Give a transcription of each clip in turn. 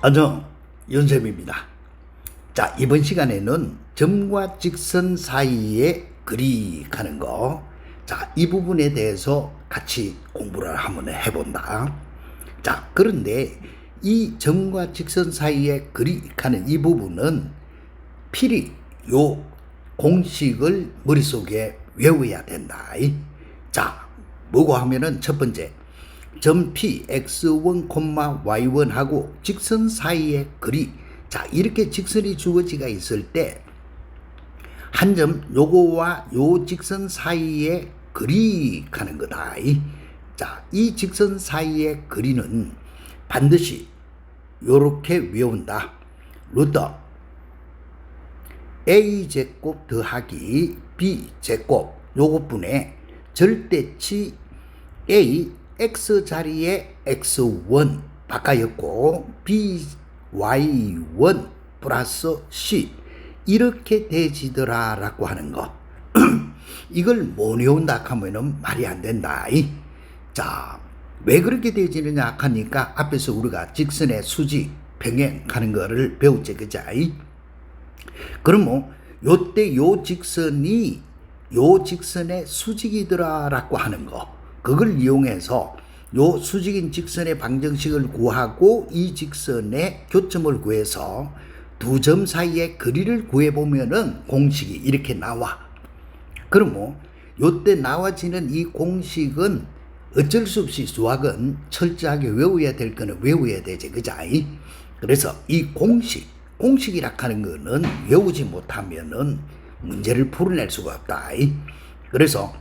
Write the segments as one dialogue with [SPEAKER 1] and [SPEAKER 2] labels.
[SPEAKER 1] 안녕, 윤쌤입니다. 자, 이번 시간에는 점과 직선 사이에 글이 가는 거. 자, 이 부분에 대해서 같이 공부를 한번 해본다. 자, 그런데 이 점과 직선 사이에 글이 가는 이 부분은 필히 요 공식을 머릿속에 외워야 된다. 자, 뭐고 하면은 첫 번째. 점 P, X1, Y1하고 직선 사이의 거리. 자, 이렇게 직선이 주어지가 있을 때, 한 점, 요거와 요 직선 사이의 거리 가는 거다. 자, 이 직선 사이의 거리는 반드시 요렇게 외운다. 루터 A제곱 더하기 B제곱, 요것분의 절대치 A, X 자리에 X1 바꿔였고 BY1 플러스 C 이렇게 되지더라 라고 하는 거. 이걸 못 외운다 하면은 말이 안 된다. 자, 왜 그렇게 되지느냐 하니까 앞에서 우리가 직선의 수직 평행 하는 거를 배웠지, 그자? 그러면 요때 요 직선이 요 직선의 수직이더라 라고 하는 거, 그걸 이용해서 요 수직인 직선의 방정식을 구하고 이 직선의 교점을 구해서 두 점 사이의 거리를 구해보면은 공식이 이렇게 나와. 그러면 요때 나와지는 이 공식은 어쩔 수 없이 수학은 철저하게 외워야 될 거는 외워야 되지, 그자? 그래서 이 공식이라 하는 거는 외우지 못하면은 문제를 풀어낼 수가 없다. 그래서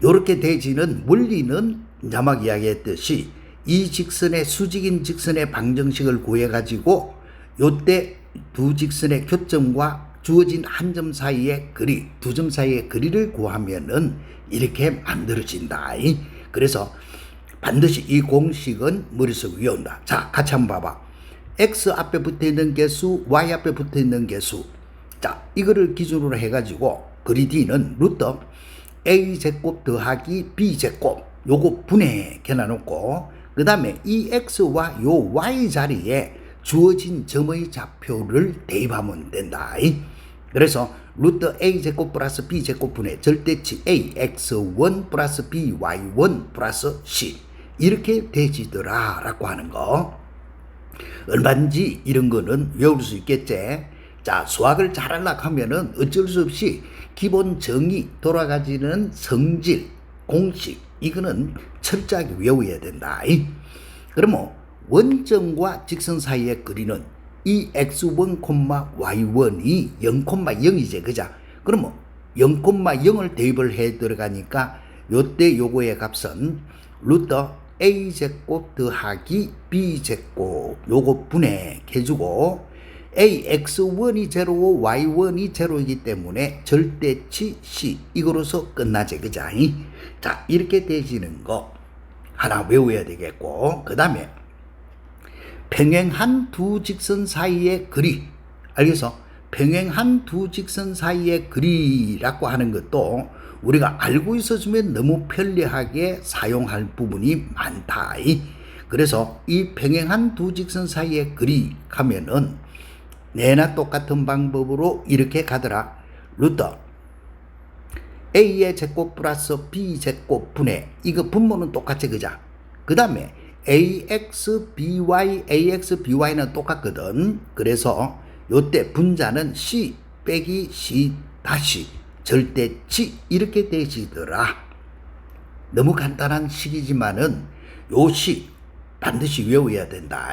[SPEAKER 1] 요렇게 되지는 원리는 자막 이야기했듯이 이 직선의 수직인 직선의 방정식을 구해가지고 요때 두 직선의 교점과 주어진 한 점 사이의 거리, 두 점 사이의 거리를 구하면은 이렇게 만들어진다. 그래서 반드시 이 공식은 머릿속에 외운다. 자, 같이 한번 봐봐. X 앞에 붙어 있는 개수, Y 앞에 붙어 있는 개수. 자, 이거를 기준으로 해가지고 거리 D는 루터 A제곱 더하기 B제곱, 요거 분해 겨놔놓고 그 다음에 이 X와 요 Y 자리에 주어진 점의 좌표를 대입하면 된다. 그래서 루트 A제곱 플러스 B제곱 분의 절대치 AX1 플러스 BY1 플러스 C 이렇게 되지더라 라고 하는 거. 얼마든지 이런 거는 외울 수 있겠지. 자, 수학을 잘하려고 하면은 어쩔 수 없이 기본 정의, 돌아가지는 성질, 공식, 이거는 철저하게 외워야 된다. 그러면 원점과 직선 사이의 거리는 이 X1, Y1이 0,0이지, 그자? 그러면 0,0을 대입을 해 들어가니까 요때 요거의 값은 루터 A제곱 더하기 B제곱, 요거 분해해주고 AX1이 제로고 Y1이 제로이기 때문에 절대치 C 이거로서 끝나지, 그자? 자, 이렇게 되지는 거 하나 외워야 되겠고, 그 다음에 평행한 두 직선 사이의 거리, 알겠어? 평행한 두 직선 사이의 거리라고 하는 것도 우리가 알고 있어주면 너무 편리하게 사용할 부분이 많다. 그래서 이 평행한 두 직선 사이의 거리 하면은 내나 똑같은 방법으로 이렇게 가더라. 루터 A의 제곱 플러스 B제곱 분의, 이거 분모는 똑같지, 그자? 그 다음에 AX, BY, AX, BY는 똑같거든. 그래서 요때 분자는 C 빼기 C 다시 절대치 이렇게 되시더라. 너무 간단한 식이지만은 요 식 반드시 외워야 된다.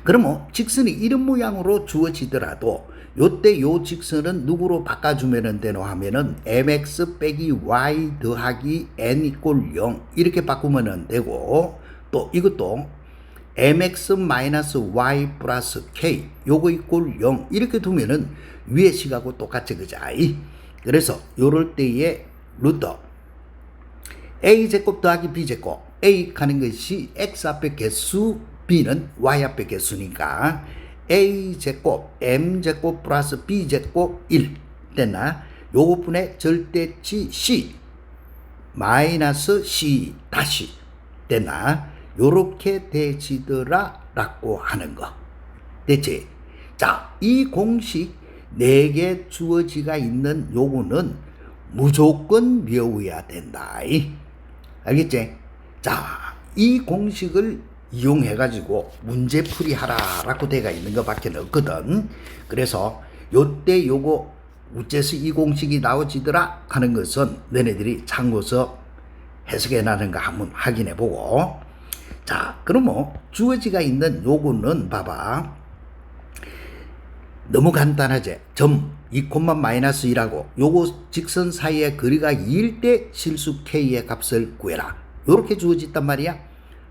[SPEAKER 1] 그러면 직선이 이런 모양으로 주어지더라도 요때 요 직선은 누구로 바꿔주면 되노 하면은 mx 빼기 y 더하기 n 이꼴 0 이렇게 바꾸면 되고, 또 이것도 mx 마이너스 y 플러스 k 요거 이꼴 0 이렇게 두면은 위에 식하고 똑같이, 그자? 그래서 요럴 때에 루터 a제곱 더하기 b제곱, a 하는 것이 x 앞에 개수, b는 y 앞에 개수니까 a제곱 m제곱 플러스 b제곱 1 됐나? 요거 분의 절대치 c 마이너스 c 다시 됐나? 요렇게 되지더라 라고 하는 거. 됐지? 자, 이 공식 4개 주어지가 있는 요거는 무조건 외워야 된다. 알겠지? 자, 이 공식을 이용해가지고 문제풀이 하라라고 되어 있는 것밖에 없거든. 그래서 요때 요거 우째서 이 공식이 나오지더라 하는 것은 너네들이 참고서 해석해 나는가 한번 확인해 보고. 자, 그러면 주어지가 있는 요거는 봐봐. 너무 간단하지? 점 2,-1하고 요거 직선 사이의 거리가 2일 때 실수 k의 값을 구해라. 요렇게 주어졌단 말이야.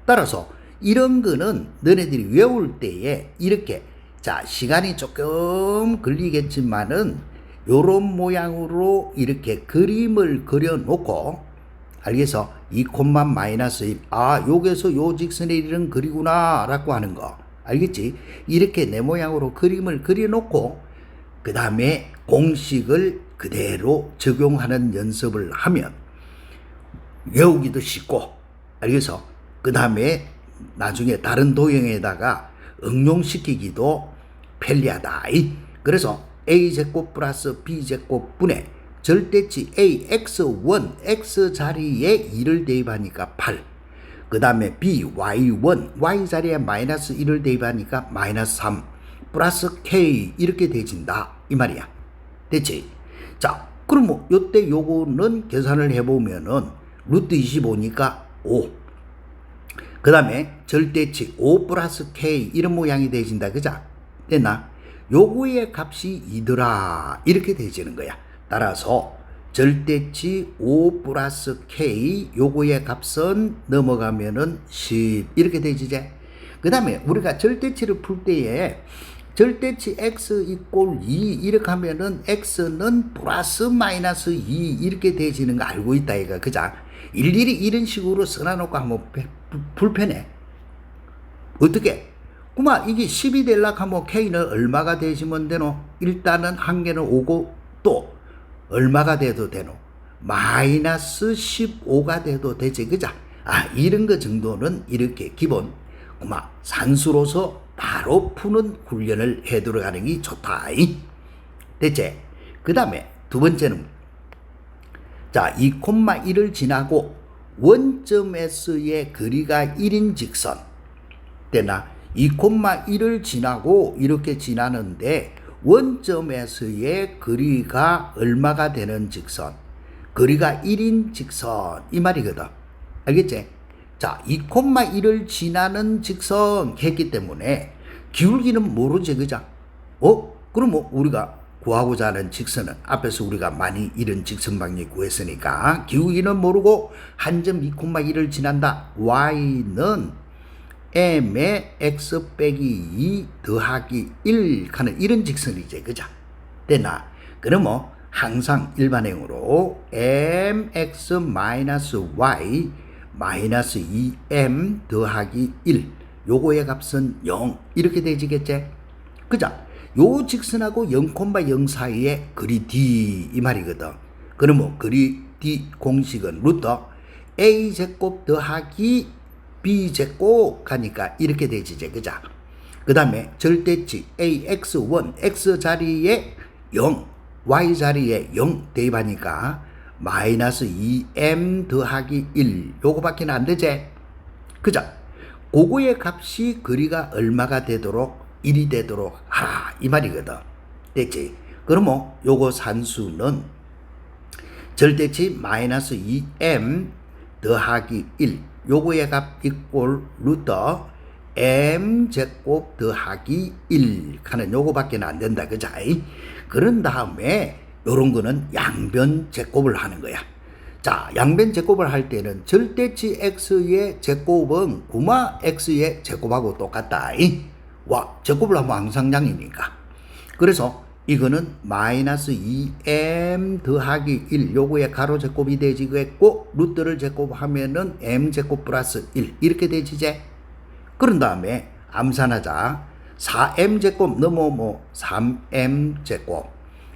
[SPEAKER 1] 따라서 이런 거는 너네들이 외울 때에 이렇게, 자, 시간이 조금 걸리겠지만은 요런 모양으로 이렇게 그림을 그려 놓고, 알겠어? 2,-1. 아, 여기서 요 직선의 이런 거리구나 라고 하는 거. 알겠지? 이렇게 내 모양으로 그림을 그려놓고 그 다음에 공식을 그대로 적용하는 연습을 하면 외우기도 쉽고, 알겠어? 그 다음에 나중에 다른 도형에다가 응용시키기도 편리하다. 그래서 a제곱 플러스 b제곱 분의 절대치 ax1, x 자리에 2를 대입하니까 8. 그 다음에 by1, y 자리에 마이너스 1을 대입하니까 마이너스 3 플러스 k 이렇게 되진다 이 말이야. 됐지? 자, 그럼 뭐 요때 요거는 계산을 해보면은 루트 25니까 5. 그 다음에 절대치 5 플러스 k 이런 모양이 되진다. 그자? 됐나? 요거의 값이 2더라 이렇게 되지는 거야. 따라서 절대치 5 플러스 k 요거의 값은 넘어가면은 10 이렇게 되지제. 그 다음에 우리가 절대치를 풀 때에 절대치 x 이꼴 2 이렇게 하면은 x는 플러스 마이너스 2 이렇게 되지는 거 알고 있다 이거. 그자? 일일이 이런 식으로 써놔놓고 한번 불편해. 어떻게? 그마 이게 10이 되려고 하면 k는 얼마가 되시면 되노? 일단은 한 개는 5고 또 얼마가 돼도 되노? 마이너스 15가 돼도 되지. 그자? 아, 이런 거 정도는 이렇게 기본 그마 산수로서 바로 푸는 훈련을 해 들어가는 게 좋다. 됐지? 그 다음에 두 번째는, 자, 2,1을 지나고 원점에서의 거리가 1인 직선. 되나? 2,1을 지나고 이렇게 지나는데 원점에서의 거리가 얼마가 되는 직선. 거리가 1인 직선 이 말이거든. 알겠지? 자, 2,1을 지나는 직선 했기 때문에 기울기는 모르지. 그자? 그럼 뭐 우리가 구하고자 하는 직선은 앞에서 우리가 많이 이런 직선 방향 구했으니까 기울기는 모르고 한 점 2,1을 지난다. y는 m의 x 빼기 2 더하기 1 하는 이런 직선이지. 그자? 됐나? 그러면 항상 일반행으로 mx 마이너스 y 마이너스 2m 더하기 1 요거의 값은 0 이렇게 되지겠지? 그자? 요 직선하고 0,0 사이에 거리 d 이 말이거든. 그러면 거리 d 공식은 루트 a제곱 더하기 b제곱 하니까 이렇게 되지. 그자? 그 다음에 절대치 ax1 x 자리에 0 y 자리에 0 대입하니까 마이너스 2m 더하기 1 요거밖에 안 되지. 그자? 그거의 값이 거리가 얼마가 되도록 1이 되도록 하라 이 말이거든. 됐지? 그러면 요거 산수는 절대치 마이너스 2m 더하기 1 요거의 값 이꼴 루트 m제곱 더하기 1 하는 요거밖에 안 된다. 그자? 그런 다음에 요런 거는 양변 제곱을 하는 거야. 자, 양변 제곱을 할 때는 절대치 x의 제곱은 구마 x의 제곱하고 똑같다. 와, 제곱을 하면 항상 양이니까. 그래서 이거는 마이너스 2m 더하기 1 요거의 가로 제곱이 되지겠고 루트를 제곱하면은 m 제곱 플러스 1 이렇게 되지제. 그런 다음에 암산하자. 4m 제곱 넘어 3m 제곱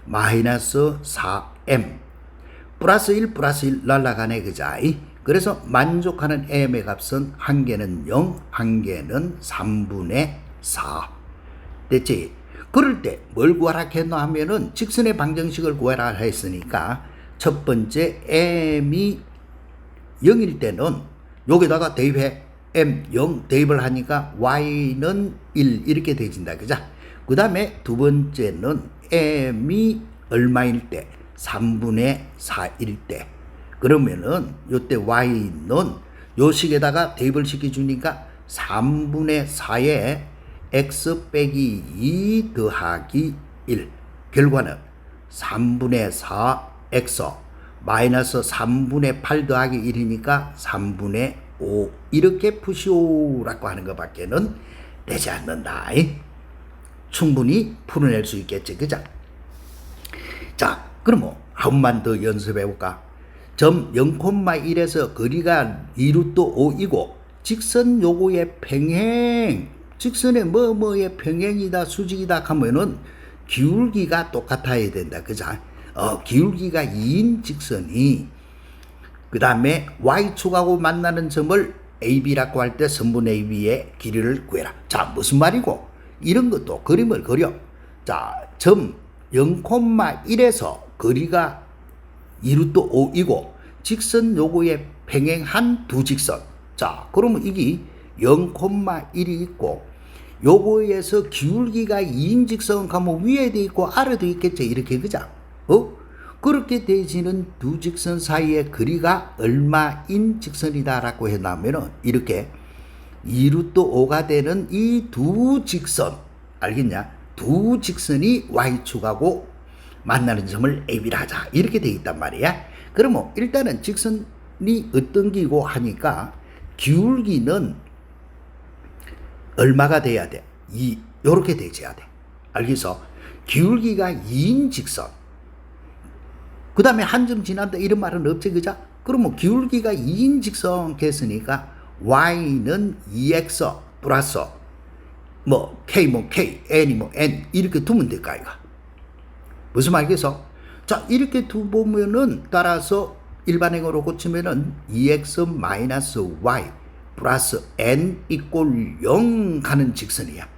[SPEAKER 1] 마이너스 4m 플러스 1 날라가네. 그자? 그래서 만족하는 m의 값은 한 개는 0, 한 개는 3분의 4. 됐지? 그럴 때 뭘 구하라 했노 하면은 직선의 방정식을 구하라 했으니까 첫 번째 m이 0일 때는 여기다가 대입해. m 0 대입을 하니까 y는 1 이렇게 되진다. 그죠? 그 다음에 두 번째는 m이 얼마일 때? 3분의 4일 때. 그러면은 요때 y는 요 식에다가 대입을 시켜주니까 3분의 4에 x 빼기 2 더하기 1. 결과는 3분의 4 x 마이너스 3분의 8 더하기 1이니까 3분의 5 이렇게 푸시오라고 하는 것밖에는 되지 않는다. 충분히 풀어낼 수 있겠지. 그죠? 자, 그럼 한 번만 더 연습해 볼까? 점 0,1에서 거리가 2루트 5이고 직선 요거의 평행, 직선의 뭐뭐의 평행이다 수직이다 하면은 기울기가 똑같아야 된다. 그죠? 기울기가 2인 직선이 그 다음에 y축하고 만나는 점을 AB라고 할 때 선분 AB의 길이를 구해라. 자, 무슨 말이고? 이런 것도 그림을 그려. 자, 점 0,1에서 거리가 2루트 5이고 직선 요거에 평행한 두 직선. 자, 그러면 이게 0,1이 있고 요거에서 기울기가 2인 직선 가면 위에도 있고 아래도 있겠죠. 이렇게 그죠? 그렇게 되지는 두 직선 사이의 거리가 얼마인 직선이다라고 해놓으면 이렇게 2루트 5가 되는 이 두 직선 알겠냐? 두 직선이 y축하고 만나는 점을 AB라 하자 이렇게 돼 있단 말이야. 그러면 일단은 직선이 어떤 기고 하니까 기울기는 얼마가 돼야 돼? 요렇게 되져야 돼. 알겠어? 기울기가 2인 직선. 그 다음에 한 점 지난다 이런 말은 없지. 그죠? 그러면 기울기가 2인 직선 했으니까 y는 2x 플러스 k k, n이 n 이렇게 두면 될까 이거. 무슨 말이겠어? 자, 이렇게 두 보면은 따라서 일반행으로 고치면은 2x 마이너스 y 플러스 n 이꼴 0 가는 직선이야.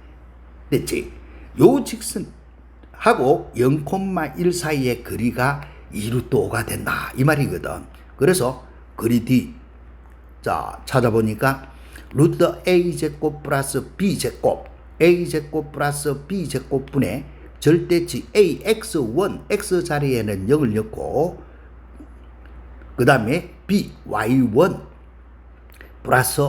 [SPEAKER 1] 됐지? 요 직선하고 0,1 사이의 거리가 2루트 5가 된다 이 말이거든. 그래서 거리 D 자 찾아보니까 루트 a제곱 플러스 b제곱 a제곱 플러스 b제곱분의 절대치 ax1 x 자리에는 0을 넣고 그 다음에 by1 플러스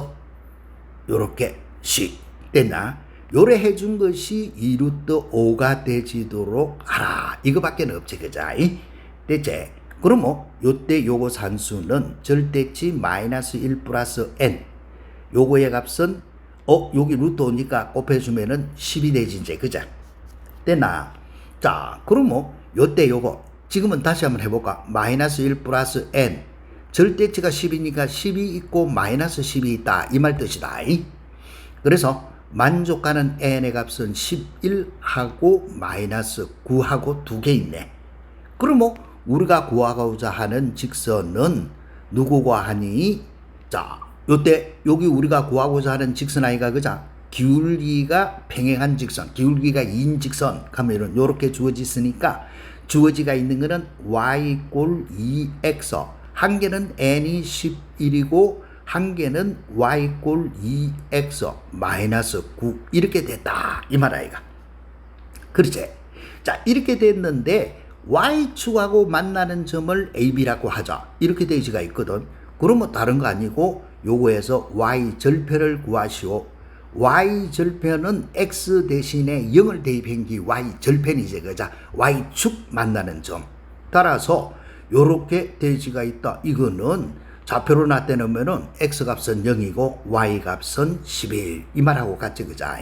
[SPEAKER 1] 요렇게 c 됐나? 요래 해준 것이 2루트 5가 되지도록 하라 이거밖에 없지. 그자? 됐지? 그러면 요때 요거 산수는 절대치 마이너스 1 플러스 n 요거의 값은 여기 루트 오니까 곱해주면은 10이 되지 이제. 그자? 됐나? 자, 그러면 요때 요거 지금은 다시 한번 해볼까? 마이너스 1 플러스 n 절대치가 10이니까 10이 있고 마이너스 10이 있다 이 말 뜻이다. 그래서 만족하는 n의 값은 11하고 마이너스 9하고 두 개 있네. 그러면 우리가 구하고자 하는 직선은 누구고 하니? 자, 요때 여기 우리가 구하고자 하는 직선 아이가 그자? 기울기가 평행한 직선, 기울기가 2인 직선 하면은 요렇게 주어지으니까 주어지가 있는 거는 y 꼴 2x 한 개는 n이 11이고 한 개는 y 꼴 2x 마이너스 9 이렇게 됐다 이 말 아이가. 그렇지? 자, 이렇게 됐는데 y축하고 만나는 점을 AB라고 하자 이렇게 되지가 있거든. 그러면 다른 거 아니고 요거에서 y절편을 구하시오. y절편은 x 대신에 0을 대입한 게 y절편이지. 그자? y축 만나는 점. 따라서 요렇게 되지가 있다. 이거는 좌표로 나타내면은 x값은 0이고 y값은 11 이 말하고 같지. 그자?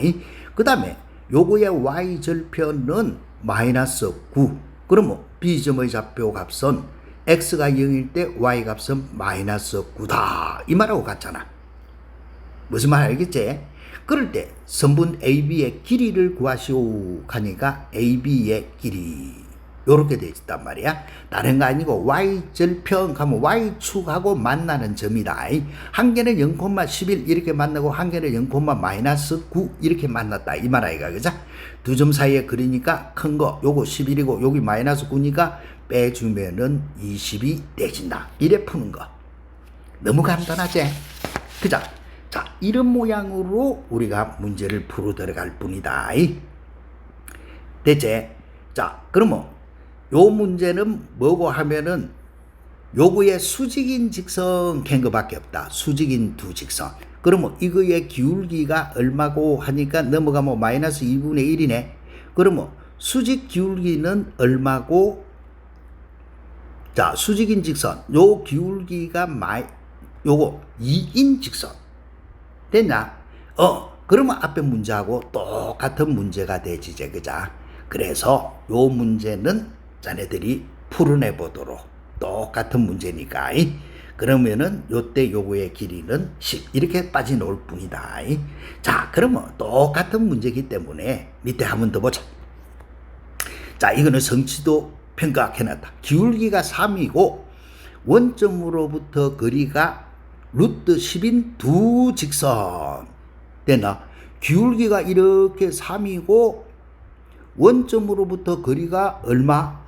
[SPEAKER 1] 그 다음에 요거의 y절편은 마이너스 9 그러면 b점의 좌표 값은 x가 0일 때 y값은 마이너스 9다 이 말하고 같잖아. 무슨 말 알겠지? 그럴 때 선분 AB의 길이를 구하시오 하니까 AB의 길이 요렇게 되어 있단 말이야. 다른 거 아니고 y절편 하면 y축하고 만나는 점이다. 한 개는 0,11 이렇게 만나고 한 개는 0,-9 이렇게 만났다 이 말 아이가. 그죠? 두 점 사이에 그리니까 큰 거 요거 11이고 여기 -9니까 빼주면은 20이 되진다. 이래 푸는 거. 너무 간단하지? 그죠? 자, 이런 모양으로 우리가 문제를 풀어 들어갈 뿐이다. 됐지? 자, 그러면 요 문제는 뭐고 하면은 요거의 수직인 직선 캔 거밖에 없다. 수직인 두 직선. 그러면 이거의 기울기가 얼마고 하니까 넘어가면 -2분의 1이네. 그러면 수직 기울기는 얼마고? 자, 수직인 직선. 요 기울기가 요거 2인 직선. 됐나? 그러면 앞에 문제하고 똑같은 문제가 되지, 그자? 그래서 요 문제는 자네들이 풀어내 보도록. 똑같은 문제니까. 그러면은 요때 요거의 길이는 10 이렇게 빠져나올 뿐이다. 자, 그러면 똑같은 문제이기 때문에 밑에 한 번 더 보자. 자, 이거는 성취도 평가해놨다. 기울기가 3이고 원점으로부터 거리가 루트 10인 두 직선. 됐나? 기울기가 이렇게 3이고 원점으로부터 거리가 얼마?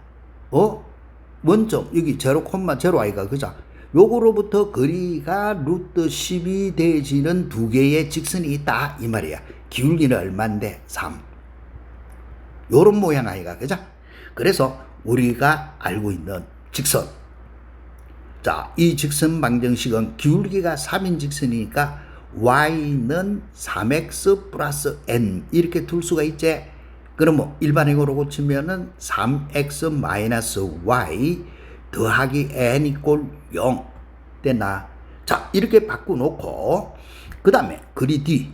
[SPEAKER 1] 원점 여기 0,0 아이가. 그죠? 요거로부터 거리가 루트 10이 되지는 두 개의 직선이 있다 이 말이야. 기울기는 얼마인데? 3. 요런 모양 아이가. 그죠? 그래서 우리가 알고 있는 직선. 자, 이 직선 방정식은 기울기가 3인 직선이니까 y는 3x 플러스 n 이렇게 둘 수가 있지. 그러면 일반식으로 고치면은 3x 마이너스 y 더하기 n 이꼴 0 됐나? 자, 이렇게 바꿔놓고 그 다음에 거리 D.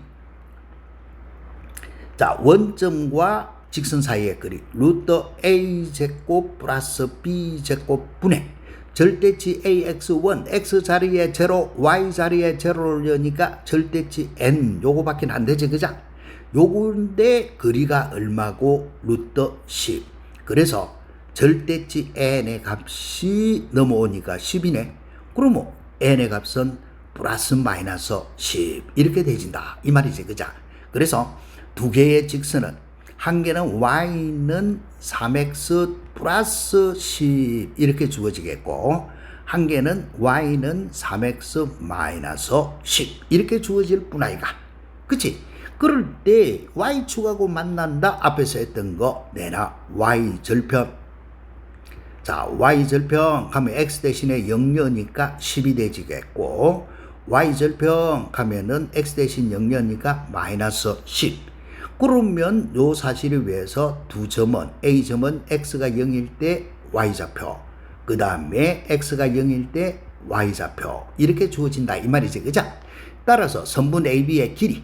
[SPEAKER 1] 자, 원점과 직선 사이의 거리 루트 a제곱 플러스 b제곱 분의 절대치 ax1 x 자리에 0 y 자리에 0를 넣으니까 절대치 n 요거밖에 안 되지. 그죠? 요건데 거리가 얼마고? 루트 10. 그래서 절대치 n의 값이 넘어오니까 10이네. 그러면 n의 값은 플러스 마이너스 10 이렇게 되진다 이 말이지. 그죠? 그래서 두 개의 직선은 한 개는 y는 3x 플러스 10 이렇게 주어지겠고 한 개는 y는 3x 마이너스 10 이렇게 주어질 뿐 아이가. 그치? 그럴 때 y축하고 만난다. 앞에서 했던 거 내나 y절편. 자, y절편 하면 x 대신에 0녀니까 10이 되지겠고 y절편 하면은 x 대신 0녀니까 마이너스 10. 그러면 요 사실을 위해서 두 점은 a점은 x가 0일 때 y좌표 그 다음에 x가 0일 때 y좌표 이렇게 주어진다 이 말이지. 그죠? 따라서 선분 AB의 길이.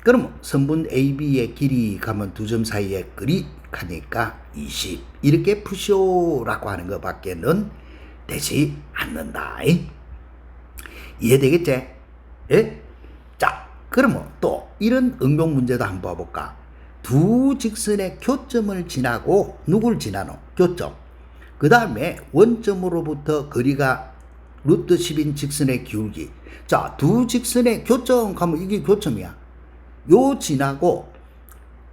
[SPEAKER 1] 그러면 선분 AB의 길이 가면 두 점 사이의 거리 하니까 20 이렇게 푸쇼라고 하는 것밖에는 되지 않는다. 이해되겠지? 예? 자, 그러면 또 이런 응용 문제도 한번 봐볼까? 두 직선의 교점을 지나고 누굴 지나노? 교점. 그 다음에 원점으로부터 거리가 루트 10인 직선의 기울기. 자, 두 직선의 교점 가면 이게 교점이야. 요 지나고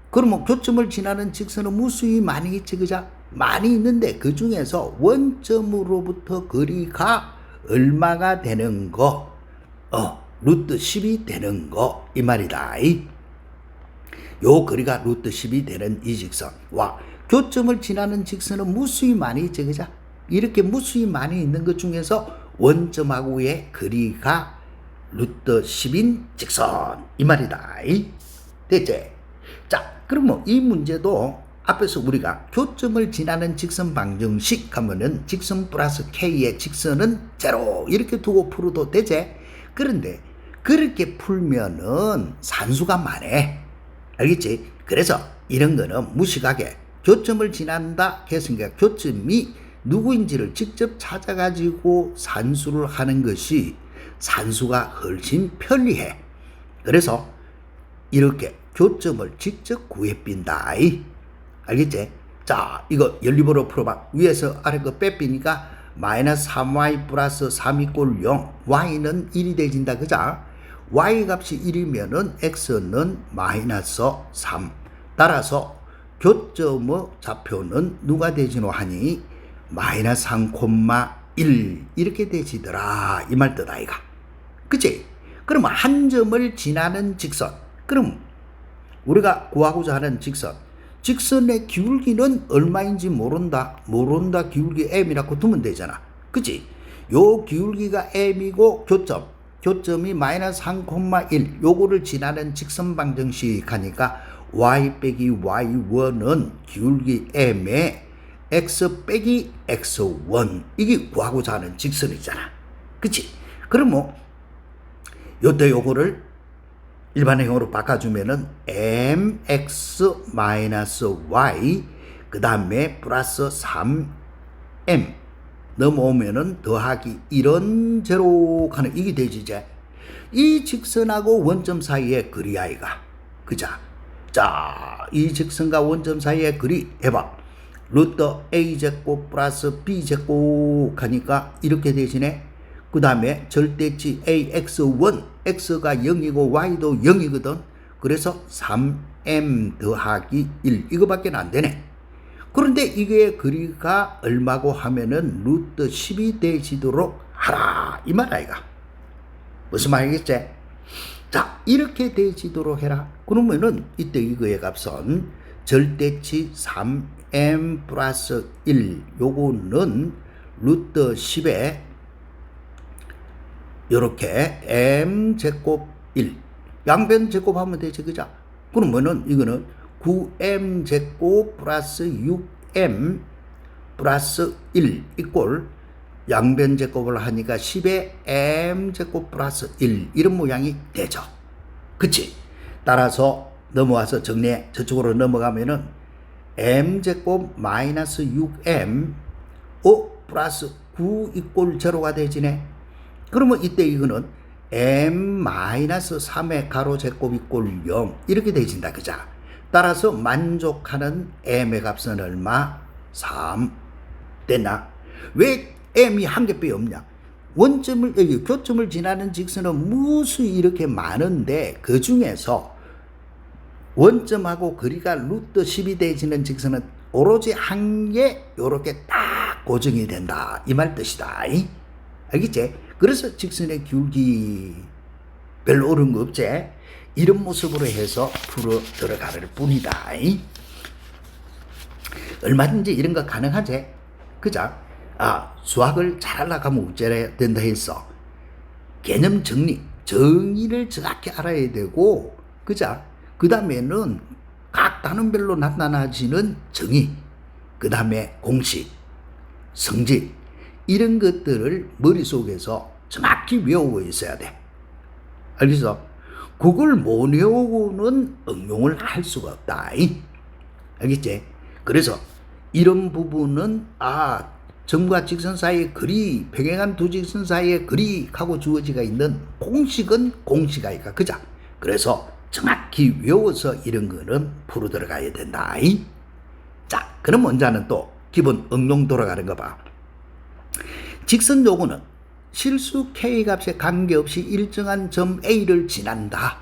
[SPEAKER 1] 그러면 교점을 지나는 직선은 무수히 많이 있지. 그자? 많이 있는데 그 중에서 원점으로부터 거리가 얼마가 되는 거? 루트 10이 되는 거 이 말이다. 요 거리가 루트 10이 되는 이 직선와 교점을 지나는 직선은 무수히 많이 있지. 그자? 이렇게 무수히 많이 있는 것 중에서 원점하고의 거리가 루트 10인 직선 이 말이다. 됐지? 자, 그러면 이 문제도 앞에서 우리가 교점을 지나는 직선 방정식 하면은 직선 플러스 k의 직선은 0 이렇게 두고 풀어도 되지? 그런데 그렇게 풀면은 산수가 많아. 알겠지? 그래서 이런 거는 무식하게 교점을 지난다 했으니까 교점이 누구인지를 직접 찾아가지고 산수를 하는 것이 산수가 훨씬 편리해. 그래서 이렇게 교점을 직접 구해빈다. 알겠지? 자, 이거 연립으로 풀어봐. 위에서 아래 거 빼삐니까 마이너스 3y 플러스 3 이꼴 0. y는 1이 되진다. 그자? y 값이 1이면은 x는 마이너스 3. 따라서 교점의 좌표는 누가 되지노 하니 마이너스 3,1 이렇게 되지더라. 이 말 뜻 아이가. 그치? 그러면 한 점을 지나는 직선. 그럼 우리가 구하고자 하는 직선의 기울기는 얼마인지 모른다. 기울기 m이라고 두면 되잖아. 그치? 요 기울기가 m이고 교점이 마이너스 3,1 요거를 지나는 직선 방정식 하니까 y 빼기 y1은 기울기 m에 x 빼기 x1 이게 구하고자 하는 직선이잖아. 그치? 그럼 뭐 요때 요거를 일반형으로 바꿔주면은 mx 마이너스 y 그 다음에 플러스 3m 넘어오면은 더하기 1은 제로 하는 이게 되지. 이제 이 직선하고 원점 사이의 거리 아이가. 그자? 자, 이 직선과 원점 사이의 거리 해봐. 루트 a제곱 플러스 b제곱 하니까 이렇게 되지네. 그 다음에 절대치 ax1 x가 0이고 y도 0이거든. 그래서 3m 더하기 1 이거밖에 안 되네. 그런데 이게 거리가 얼마고 하면은 루트 10이 되지도록 하라 이 말 아이가. 무슨 말이겠지? 자, 이렇게 되지도록 해라. 그러면은 이때 이거의 값은 절대치 3m 플러스 1 요거는 루트 10에 요렇게 m제곱 1 양변 제곱하면 되지. 그죠? 그러면은 이거는 9m제곱 플러스 6m 플러스 1 이꼴 양변 제곱을 하니까 10에 m제곱 플러스 1 이런 모양이 되죠. 그치? 따라서 넘어와서 정리해. 저쪽으로 넘어가면은 m제곱 마이너스 6m 5 플러스 9 이꼴 제로가 되지네. 그러면 이때 이거는 m-3의 가로 제곱 이꼴 0 이렇게 되진다. 그자? 따라서 만족하는 m의 값은 얼마? 3 됐나? 왜 m이 한 개밖에 없냐? 교점을 지나는 직선은 무수 이렇게 많은데 그 중에서 원점하고 거리가 루트 10이 되지는 직선은 오로지 한 개 요렇게 딱 고정이 된다. 이 말 뜻이다. 알겠지? 그래서 직선의 기울기 별로 어려운 거 없지? 이런 모습으로 해서 풀어 들어가는 뿐이다. 얼마든지 이런 거 가능하지? 그자? 수학을 잘하려고 하면 어째야 된다 했어. 개념 정의를 정확히 알아야 되고, 그자? 그 다음에는 각 단원별로 나타나지는 정의, 그 다음에 공식, 성질, 이런 것들을 머릿속에서 정확히 외우고 있어야 돼. 알겠어? 그걸 못 외우고는 응용을 할 수가 없다. 알겠지? 그래서 이런 부분은 점과 직선 사이의 거리, 평행한 두 직선 사이의 거리하고 주어지가 있는 공식은 공식아이가. 그자? 그래서 정확히 외워서 이런 거는 풀어 들어가야 된다. 자, 그럼 먼저는 또 기본 응용 돌아가는 거 봐. 직선 요구는 실수 K값에 관계없이 일정한 점 A를 지난다.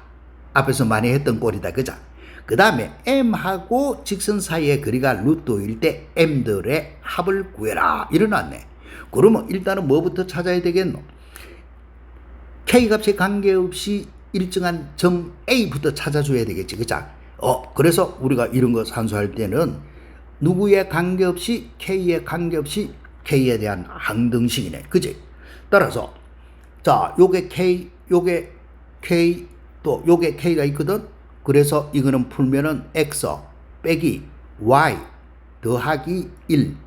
[SPEAKER 1] 앞에서 많이 했던 꼴이다. 그자? 그 다음에 M하고 직선 사이의 거리가 루트일 때 M들의 합을 구해라. 이러놨네. 그러면 일단은 뭐부터 찾아야 되겠노? K값에 관계없이 일정한 점 A부터 찾아줘야 되겠지. 그자? 그래서 우리가 이런 거 산수할 때는 누구에 관계없이 K에 관계없이 K에 대한 항등식이네. 그지? 따라서 자, 요게 K, 요게 K, 또 요게 K가 있거든. 그래서 이거는 풀면은 X 빼기 Y 더하기 1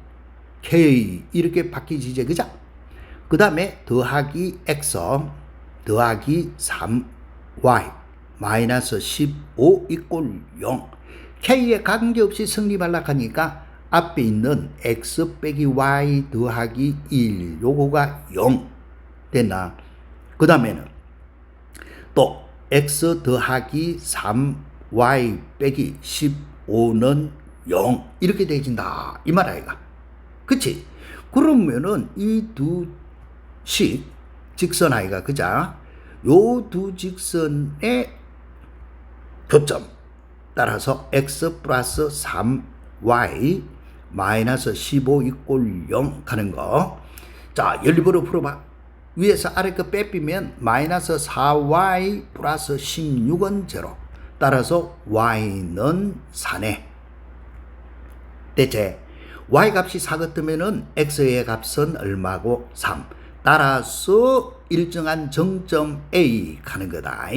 [SPEAKER 1] K 이렇게 바뀌지 이제. 그죠? 그 다음에 더하기 X 더하기 3Y 마이너스 15 이꼴 0 K에 관계없이 성립하려고 하니까 앞에 있는 x 빼기 y 더하기 1 요거가 0 됐나? 그 다음에는 또 x 더하기 3y 빼기 15는 0 이렇게 되어진다 이 말 아이가. 그치? 그러면은 이 두 식 직선 아이가 그자? 요 두 직선의 교점 따라서 x 플러스 3y 마이너스 15 이꼴 0 가는 거. 자, 연립으로 풀어봐. 위에서 아래 거 빼빼면 마이너스 4y 플러스 16은 0. 따라서 y는 4네. 대체 y 값이 4 같으면은 x의 값은 얼마고? 3. 따라서 일정한 정점 A 가는 거다.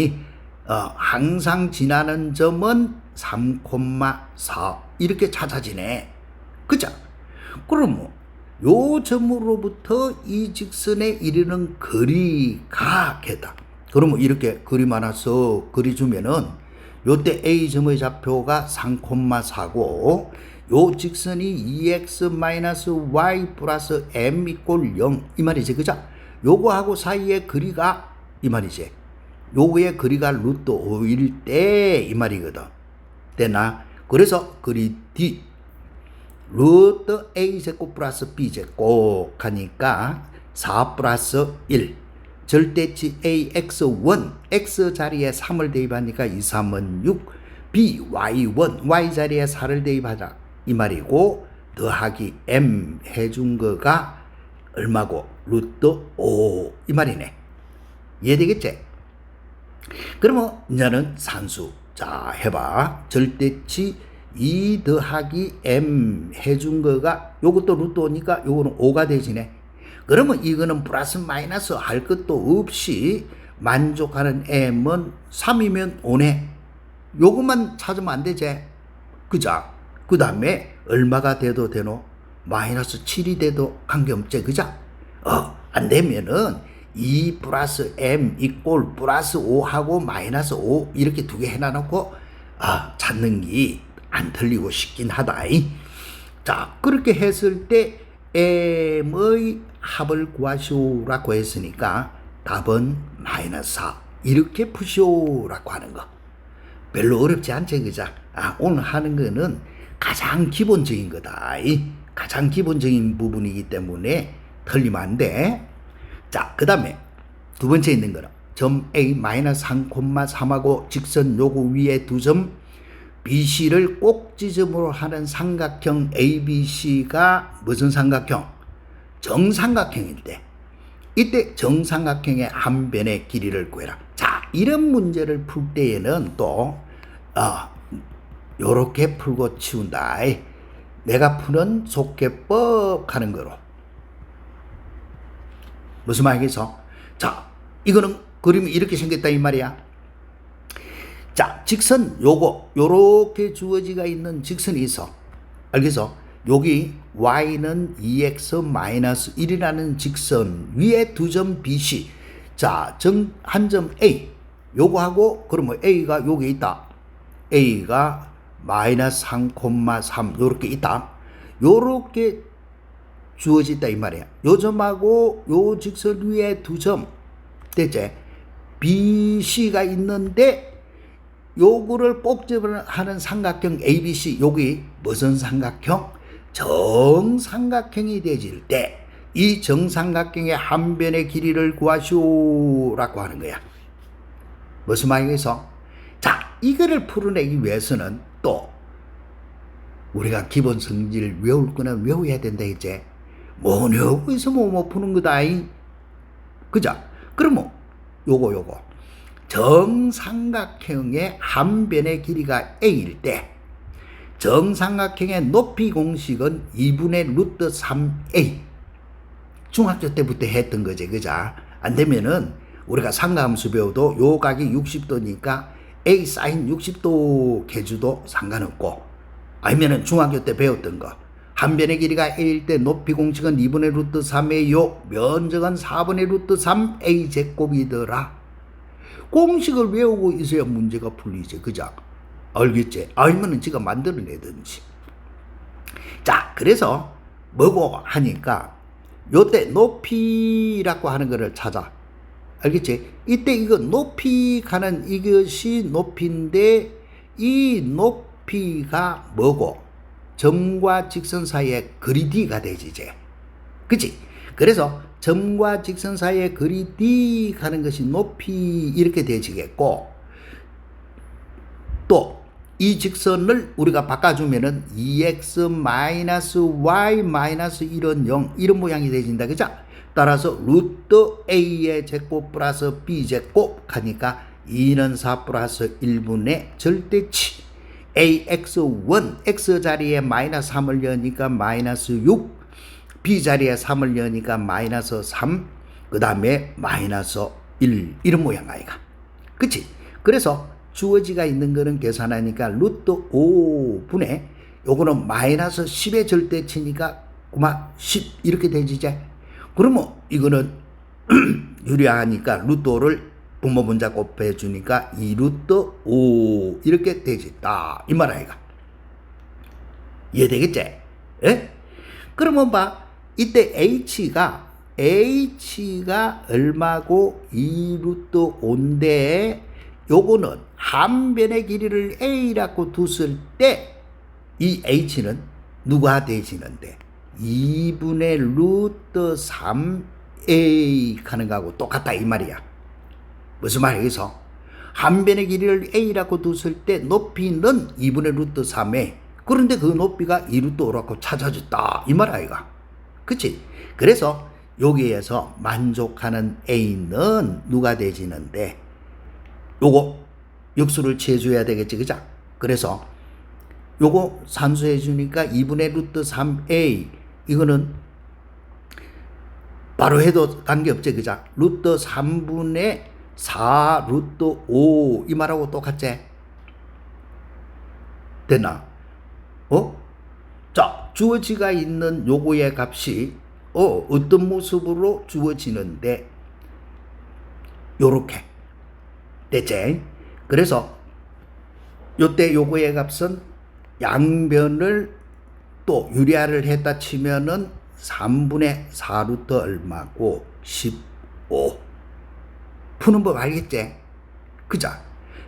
[SPEAKER 1] 항상 지나는 점은 3,4 이렇게 찾아지네. 그죠? 그럼 요 점으로부터 이 직선에 이르는 거리가 겠다. 그러면 이렇게 그림 하나 써 그려주면은 요때 A점의 좌표가 3,4고 요 직선이 2x-y 플러스 m 이꼴 0 이 말이지. 그죠? 요거하고 사이의 거리가 이 말이지. 요거의 거리가 루트 5일 때 이 말이거든. 되나? 그래서 거리 D 루트 a제곱 플러스 b제곱 하니까 4 플러스 1 절대치 ax1 x 자리에 3을 대입하니까 2, 3은 6 by1 y 자리에 4를 대입하자 이 말이고 더하기 m 해준 거가 얼마고? 루트 5 이 말이네. 이해되겠지? 그러면 이제는 산수 자 해봐. 절대치 2 더하기 m 해준 거가 요것도 루트 5니까 요거는 5가 되지네. 그러면 이거는 플러스 마이너스 할 것도 없이 만족하는 m은 3이면 5네. 요것만 찾으면 안 되지. 그자? 그 다음에 얼마가 돼도 되노? 마이너스 7이 돼도 관계없지. 그자? 안 되면은 2 플러스 m 이꼴 플러스 5하고 마이너스 5 이렇게 두 개 해놔놓고 찾는 게 안 틀리고 싶긴 하다. 자, 그렇게 했을 때 m의 합을 구하시오라고 했으니까 답은 마이너스 4 이렇게 푸시오라고 하는 거. 별로 어렵지 않지. 그자? 오늘 하는 거는 가장 기본적인 거다. 가장 기본적인 부분이기 때문에 틀리면 안 돼. 자, 그 다음에 두 번째 있는 거는 점 A 마이너스 3,3하고 직선 요거 위에 두 점 BC를 꼭지점으로 하는 삼각형 ABC가 무슨 삼각형? 정삼각형일 때. 이때 정삼각형의 한 변의 길이를 구해라. 자, 이런 문제를 풀 때에는 또 요렇게 풀고 치운다. 내가 푸는 속개법 하는 거로. 무슨 말이겠어? 자, 이거는 그림이 이렇게 생겼다 이 말이야. 자, 직선 요렇게 주어지가 있는 직선이 있어. 알겠어? 여기 y는 2x-1이라는 직선 위에 두 점 BC. 자, 한 점 A. 요거하고 그러면 A가 여기 있다. A가 마이너스 3,3 요렇게 있다. 요렇게 주어졌다 이 말이야. 요 점하고 요 직선 위에 두 점 대체 BC가 있는데 요거를 꼭지를 하는 삼각형 ABC 여기 무슨 삼각형? 정삼각형이 되질 때 이 정삼각형의 한 변의 길이를 구하시오라고 하는 거야. 무슨 말이겠어? 자, 이거를 풀어내기 위해서는 또 우리가 기본 성질 외울 거는 외워야 된다 이제. 뭐 외우고 있으면 못 푸는 거다. 그죠? 그러면 요거 정삼각형의 한 변의 길이가 a일 때 정삼각형의 높이 공식은 2분의 루트 3a. 중학교 때부터 했던 거지. 그자? 안 되면은 우리가 삼각함수 배워도 요 각이 60도니까 a 사인 60도 개주도 상관없고, 아니면은 중학교 때 배웠던 거 한 변의 길이가 a일 때 높이 공식은 2분의 루트 3a 요 면적은 4분의 루트 3a 제곱이더라. 공식을 외우고 있어야 문제가 풀리지. 그죠? 알겠지? 아니면은 지가 만들어내든지. 자, 그래서 뭐고 하니까 요때 높이라고 하는 거를 찾아. 알겠지? 이때 이거 높이 가는 이것이 높이인데 이 높이가 뭐고? 점과 직선 사이의 거리 D가 되지 이제. 그치? 그래서 점과 직선 사이의 거리 D 가는 것이 높이 이렇게 되지겠고, 또 이 직선을 우리가 바꿔주면은 2x-y-1은 0 이런 모양이 되진다. 그죠? 따라서 루트 a의 제곱 플러스 b 제곱 하니까 2는 4 플러스 1분의 절대치 ax1 x 자리에 마이너스 3을 여니까 마이너스 6, b 자리에 3을 여니까 마이너스 3, 그 다음에 마이너스 1 이런 모양 아이가. 그치? 그래서 주어지가 있는 거는 계산하니까 루트 5분의 요거는 마이너스 10의 절대치니까 10 이렇게 되지 이제. 그러면 이거는 유리하니까 루트 5를 분모분자 곱해주니까 2 루트 5 이렇게 되겠다 이 말 아이가. 이해되겠지? 에? 그러면 봐, 이때 h가 얼마고 2 루트 5인데 요거는 한 변의 길이를 a라고 뒀을 때 이 h는 누가 되지는데 2분의 루트 3a 하는 거하고 똑같다 이 말이야. 무슨 말이겠어? 한 변의 길이를 a라고 뒀을 때 높이는 2분의 루트 3a, 그런데 그 높이가 2 루트 5라고 찾아졌다 이 말 아이가. 그치? 그래서 여기에서 만족하는 a는 누가 되지는데 요거 역수를 취해줘야 되겠지, 그죠? 그래서 요거 산수해주니까 2분의 루트 3a, 이거는 바로 해도 관계없지, 그죠? 루트 3분의 4 루트 5 이 말하고 똑같지? 됐나? 자, 주어지가 있는 요거의 값이 어떤 모습으로 주어지는데 요렇게 됐지? 그래서 요때 요거의 값은 양변을 또 유리화를 했다 치면은 3분의 4 루트 얼마고 15. 푸는 법 알겠지? 그죠?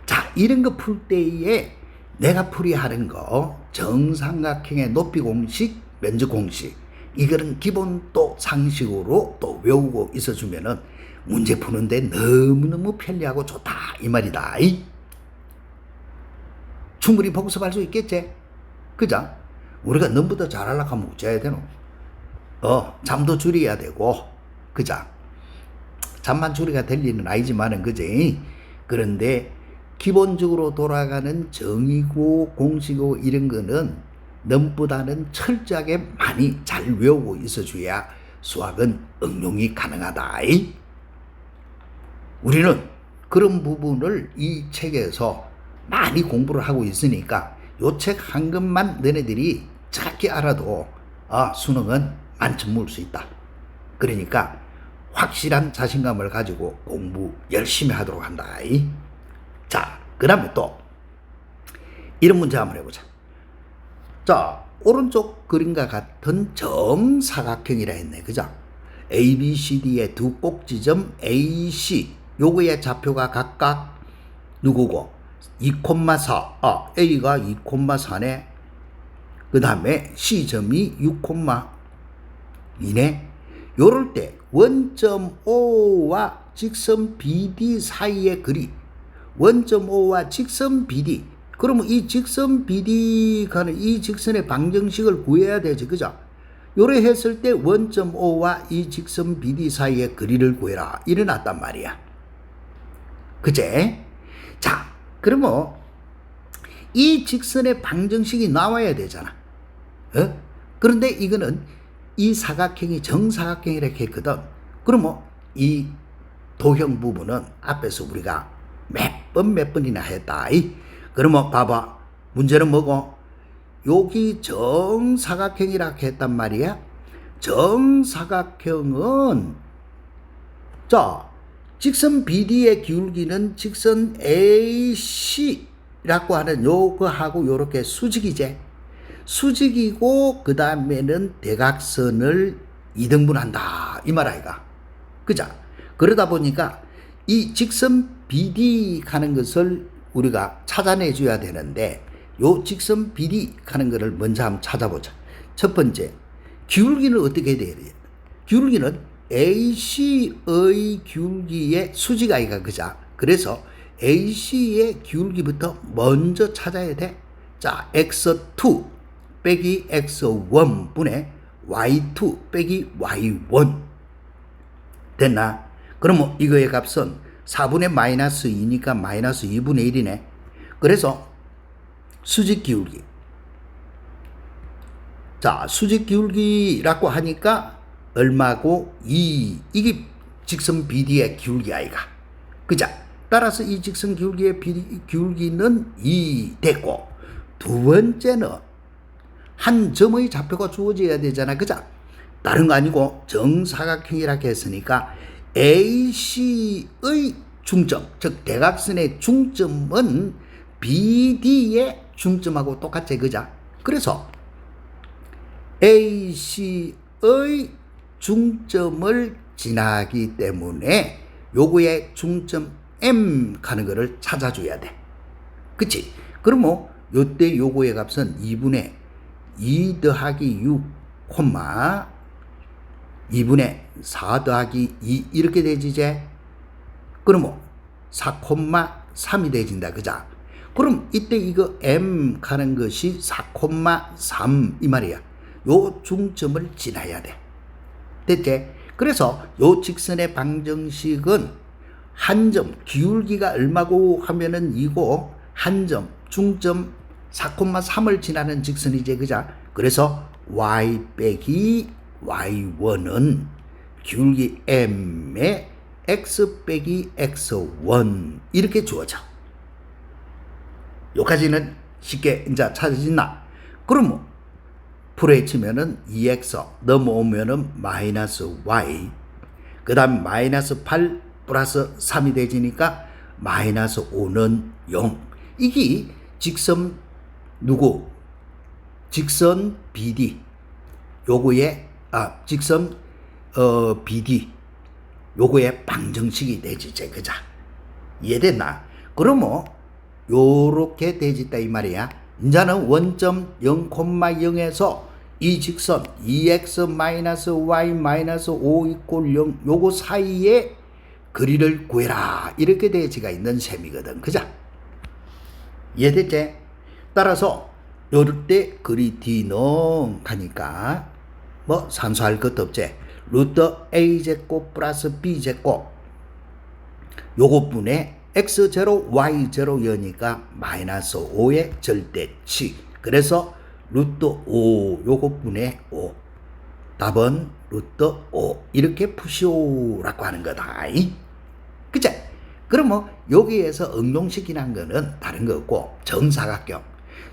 [SPEAKER 1] 자, 이런 거 풀 때에 내가 풀이하는 거 정삼각형의 높이 공식, 면적 공식, 이거는 기본 또 상식으로 또 외우고 있어주면은 문제 푸는데 너무너무 편리하고 좋다 이 말이다. 충분히 복습할 수 있겠지? 그죠? 우리가 넘보다 잘하려고 하면 어째야 되노? 잠도 줄여야 되고, 그죠? 잠만 줄이가 될 일은 아니지만은, 그지? 그런데 기본적으로 돌아가는 정의고 공식이고 이런 거는 넘보다는 철저하게 많이 잘 외우고 있어줘야 수학은 응용이 가능하다. 우리는 그런 부분을 이 책에서 많이 공부를 하고 있으니까 요 책 한 것만 너네들이 정확히 알아도 수능은 만점 물 수 있다. 그러니까 확실한 자신감을 가지고 공부 열심히 하도록 한다. 자, 그 다음에 또 이런 문제 한번 해보자. 자, 오른쪽 그림과 같은 정사각형이라 했네. 그죠? ABCD의 두 꼭지점 AC, 요거의 좌표가 각각 누구고? 2,4. A가 2,4네. 그 다음에 C점이 6,2네. 요럴 때 원점 O와 직선 BD 사이의 거리, 원점 O와 직선 BD, 그러면 이 직선 BD 가는 이 직선의 방정식을 구해야 되지, 그죠? 요래 했을 때 원점 O와 이 직선 BD 사이의 거리를 구해라 이래놨단 말이야. 그제? 자, 그러면 이 직선의 방정식이 나와야 되잖아. 그런데 이거는 이 사각형이 정사각형이라고 했거든. 그러면 이 도형 부분은 앞에서 우리가 몇 번이나 했다. 그러면 봐봐. 문제는 뭐고? 여기 정사각형이라고 했단 말이야. 정사각형은 자, 직선 BD의 기울기는 직선 AC라고 하는 요거하고 요렇게 수직이제. 수직이고 그 다음에는 대각선을 2등분한다 이 말 아이가. 그자? 그러다 보니까 이 직선 BD 가는 것을 우리가 찾아내 줘야 되는데 요 직선 BD 하는 거를 먼저 한번 찾아보자. 첫 번째, 기울기는 어떻게 돼야 돼요? 기울기는 AC의 기울기의 수직 아이가 그자. 그래서 AC의 기울기부터 먼저 찾아야 돼. 자, x2 빼기 x1 분의 y2 빼기 y1 됐나? 그러면 이거의 값은 4분의 마이너스 2니까 마이너스 2분의 1이네. 그래서 수직 기울기. 자, 수직 기울기라고 하니까 얼마고? 2. 이게 직선 BD의 기울기 아이가. 그자? 따라서 이 직선 기울기의 기울기는 2 됐고, 두 번째는 한 점의 좌표가 주어져야 되잖아. 그자? 다른 거 아니고 정사각형이라고 했으니까 AC의 중점, 즉 대각선의 중점은 BD의 중점하고 똑같지. 그자? 그래서 AC의 중점을 지나기 때문에 요거의 중점 M 가는 거를 찾아줘야 돼. 그치? 그러면 요때 요거의 값은 2분의 2 더하기 6 콤마 2분의 4 더하기 2 이렇게 되지 이제? 그러면 4 콤마 3이 되진다. 그자? 그럼 이때 이거 M 가는 것이 4 콤마 3 이 말이야. 요 중점을 지나야 돼. 됐지? 그래서 요 직선의 방정식은 한 점, 기울기가 얼마고 하면은 이거 한 점, 중점 4,3을 지나는 직선이지. 그자? 그래서 y 빼기 y1은 기울기 m의 x 빼기 x1 이렇게 주어져. 여기까지는 쉽게 이제 찾아진다. 그러면 풀에 치면은 2x 넘어오면은 마이너스 y 그 다음 마이너스 8 플러스 3이 되지니까 마이너스 5는 0. 이게 직선 누구? 직선 BD 요거의 직선 BD 요거의 방정식이 되지. 그자? 이해됐나? 그러면 요렇게 되지다 이 말이야. 이제는 원점 0,0에서 이 직선 2x-y-5 이꼴 0 요거 사이에 거리를 구해라 이렇게 되지가 있는 셈이거든. 그자? 이해됐지? 따라서 요럴 때 거리 D는 가니까 뭐 산수할 것도 없지. 루트 A제곱 플러스 B제곱 요것분에 x0, y0 여니까 마이너스 5의 절대치. 그래서 루트 5 요것분의 5. 답은 루트 5 이렇게 푸시오라고 하는 거다. 그치? 그러면 여기에서 응용식이란 거는 다른 거 없고 정사각형.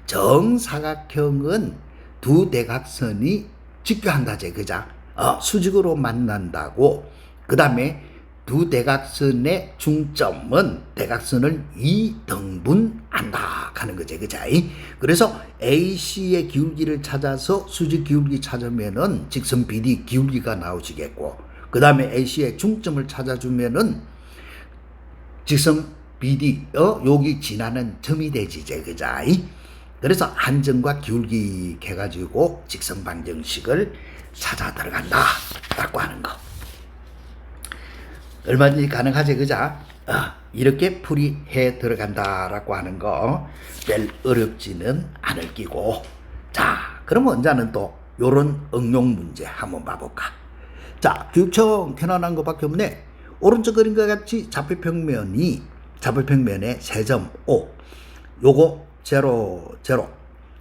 [SPEAKER 1] 정사각형은 두 대각선이 직교한다지. 그자? 수직으로 만난다고. 그 다음에 두 대각선의 중점은 대각선을 2등분한다 하는 거지. 그자? 그래서 AC의 기울기를 찾아서 수직 기울기 찾으면은 직선 BD 기울기가 나오시겠고, 그 다음에 AC의 중점을 찾아주면은 직선 BD 여기 지나는 점이 되지. 그자? 그래서 한 점과 기울기 해가지고 직선 방정식을 찾아 들어간다 라고 하는 거. 얼마든지 가능하지. 그자? 이렇게 풀이해 들어간다라고 하는 거 별 어렵지는 않을 끼고. 자, 그러면 이제는 또 요런 응용 문제 한번 봐볼까. 자, 규칙 편안한 것밖에 없네. 오른쪽 그림과 같이 좌표평면에 세점 O 요거 0, 0